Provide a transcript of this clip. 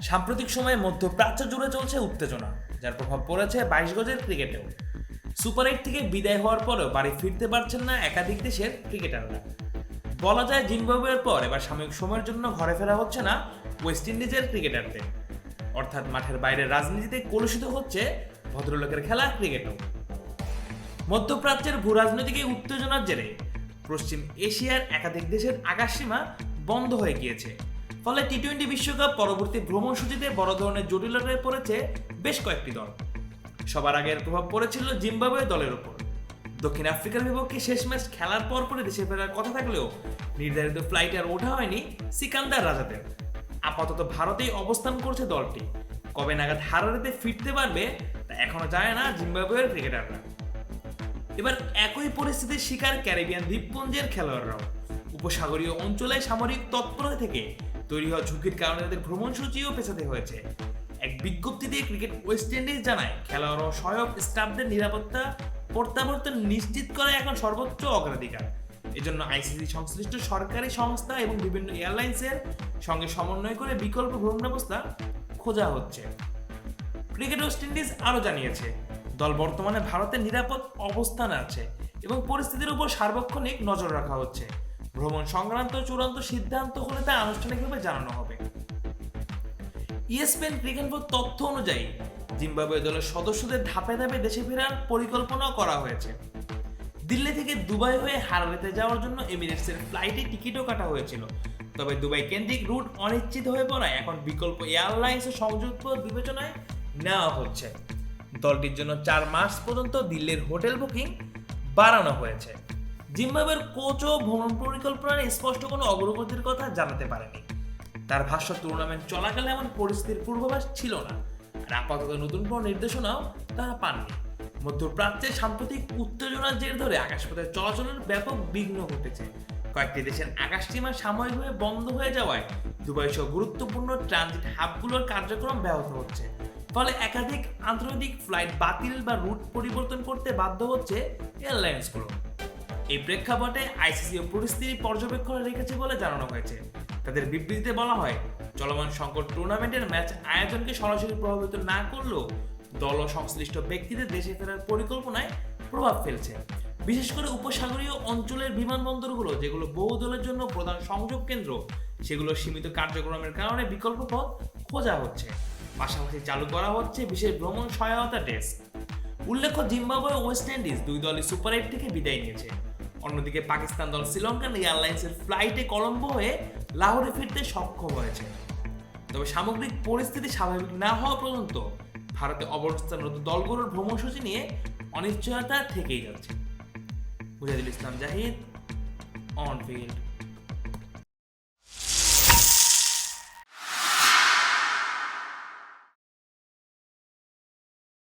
সাম্প্রতিক সময়ে মধ্যপ্রাচ্য জুড়ে চলছে উত্তেজনা, যার প্রভাব পড়েছে 22 গজের ক্রিকেটেও। সুপার 8 থেকে বিদায় হওয়ার পরেও বাড়ি ফিরতে পারছেন না একাধিক দেশের ক্রিকেটাররা। বলা যায় জিম্বাবুয়ের পর এবার সাময়িক সময়ের জন্য ঘরে ফেরা হচ্ছে না ওয়েস্ট ইন্ডিজের ক্রিকেটারদের। অর্থাৎ মাঠের বাইরের রাজনীতিতে কলুষিত হচ্ছে ভদ্রলোকের খেলা ক্রিকেটও। মধ্যপ্রাচ্যের ভূ রাজনৈতিক উত্তেজনার জেরে পশ্চিম এশিয়ার একাধিক দেশের আকাশসীমা বন্ধ হয়ে গিয়েছে। ফলে টি-20 বিশ্বকাপ পরবর্তী ভ্রমণসূচিতে বড় ধরনের জটিলতায় পড়েছে বেশ কয়েকটি দল। সবার আগে এর প্রভাব পড়েছিল জিম্বাবুয়ে দলের উপর। দক্ষিণ আফ্রিকার বিপক্ষে শেষ ম্যাচ খেলার পর পরে দেশে ফেরার কথা থাকলেও নির্ধারিত ফ্লাইটে আর ওঠা হয়নি সিকান্দার রাজাদের। আপাতত ভারতেই অবস্থান করছে দলটি। কবে নাগাদ হারারেতে ফিরতে পারবে তা এখনো জানে না জিম্বাবুয়ের ক্রিকেটাররা। এবার একই পরিস্থিতির শিকার ক্যারিবিয়ান দ্বীপপুঞ্জের খেলোয়াড়রাও। উপসাগরীয় অঞ্চলে সামরিক তৎপরতা থেকে তৈরি হওয়া ঝুঁকির কারণে তাদের ভ্রমণসূচিও পেছাতে হয়েছে। এক বিজ্ঞপ্তিতে ক্রিকেট ওয়েস্ট ইন্ডিজ জানায়, খেলোয়াড় ও সহায়ক স্টাফদের নিরাপত্তা প্রত্যাবর্তন নিশ্চিত করা এখন সর্বোচ্চ অগ্রাধিকার। এজন্য আইসিসি সংশ্লিষ্ট সরকারি সংস্থা এবং বিভিন্ন এয়ারলাইন্সের সঙ্গে সমন্বয় করে বিকল্প ভ্রমণ ব্যবস্থা খোঁজা হচ্ছে। ক্রিকেট ওয়েস্ট ইন্ডিজ আরও জানিয়েছে, দল বর্তমানে ভারতের নিরাপদ অবস্থানে আছে এবং পরিস্থিতির উপর সার্বক্ষণিক নজর রাখা হচ্ছে। ভ্রমণ সংক্রান্ত চূড়ান্ত সিদ্ধান্ত হলে তা আনুষ্ঠানিকভাবে জানানো হবে। ইএসপিএন ক্রিকেট বোর্ড তথ্য অনুযায়ী জিম্বাবুয়ে দলের সদস্যদের ধাপে ধাপে দেশে ফেরার পরিকল্পনা করা হয়েছে। দিল্লি থেকে দুবাই হয়ে হারারেতে যাওয়ার জন্য এমিরেটসের ফ্লাইটে টিকিটও কাটা হয়েছিল। তবে দুবাই কেন্দ্রিক রুট অনিশ্চিত হয়ে পড়ায় এখন বিকল্প এয়ারলাইন্স ও সংযুক্ত বিবেচনায় নেওয়া হচ্ছে। দলটির জন্য 4 মার্চ পর্যন্ত দিল্লির হোটেল বুকিং বাড়ানো হয়েছে। জিম্বাবুয়ের কোচও ভ্রমণ পরিকল্পনার স্পষ্ট কোনো অগ্রগতির কথা জানাতে পারেনি। তার ভাষ্য, টুর্নামেন্ট চলাকালে এমন পরিস্থিতির পূর্বাভাস ছিল না, আর আপাতত নতুন কোনো নির্দেশনাও তারা পাননি। মধ্যপ্রাচ্যের সাম্প্রতিক উত্তেজনার জের ধরে আকাশপথে চলাচলের ব্যাপক বিঘ্ন ঘটেছে। কয়েকটি দেশের আকাশসীমা সাময়িকভাবে বন্ধ হয়ে যাওয়ায় দুবাই সহ গুরুত্বপূর্ণ ট্রানজিট হাবগুলোর কার্যক্রম ব্যাহত হচ্ছে। ফলে একাধিক আন্তর্জাতিক ফ্লাইট বাতিল বা রুট পরিবর্তন করতে বাধ্য হচ্ছে এয়ারলাইন্সগুলো। এই প্রেক্ষাপটে আইসিসি পরিস্থিতি পর্যবেক্ষণে রেখেছে বলে জানানো হয়েছে। তাদের বিবৃতিতে বলা হয়, চলমান সংকট টুর্নামেন্টের ম্যাচ আয়োজনকে সরাসরি প্রভাবিত না করলেও দল ও সংশ্লিষ্ট ব্যক্তিদের দেশে ফেরার পরিকল্পনায় প্রভাব ফেলছে। বিশেষ করে উপসাগরীয় অঞ্চলের বিমানবন্দরগুলো, যেগুলো বহু দলের জন্য প্রধান সংযোগ কেন্দ্র, সেগুলো সীমিত কার্যক্রমের কারণে বিকল্প পথ খোঁজা হচ্ছে। পাশাপাশি চালু করা হচ্ছে বিশেষ ভ্রমণ সহায়তা ডেস্ক। উল্লেখ্য, জিম্বাবুয়ে ও ওয়েস্ট ইন্ডিজ দুই দলই সুপার 8 থেকে বিদায় নিয়েছে। অন্যদিকে পাকিস্তান দল শ্রীলঙ্কান এয়ারলাইন্সের ফ্লাইটে কলম্বো হয়ে লাহোরে ফিরতে সক্ষম হয়েছে। তবে সামগ্রিক পরিস্থিতি স্বাভাবিক না হওয়া পর্যন্ত ভারতে অবস্থানরত দলগুলোর ভ্রমণসূচি নিয়ে অনিশ্চয়তা থেকেই যাচ্ছে। Mujahidul Islam Zahid, on field.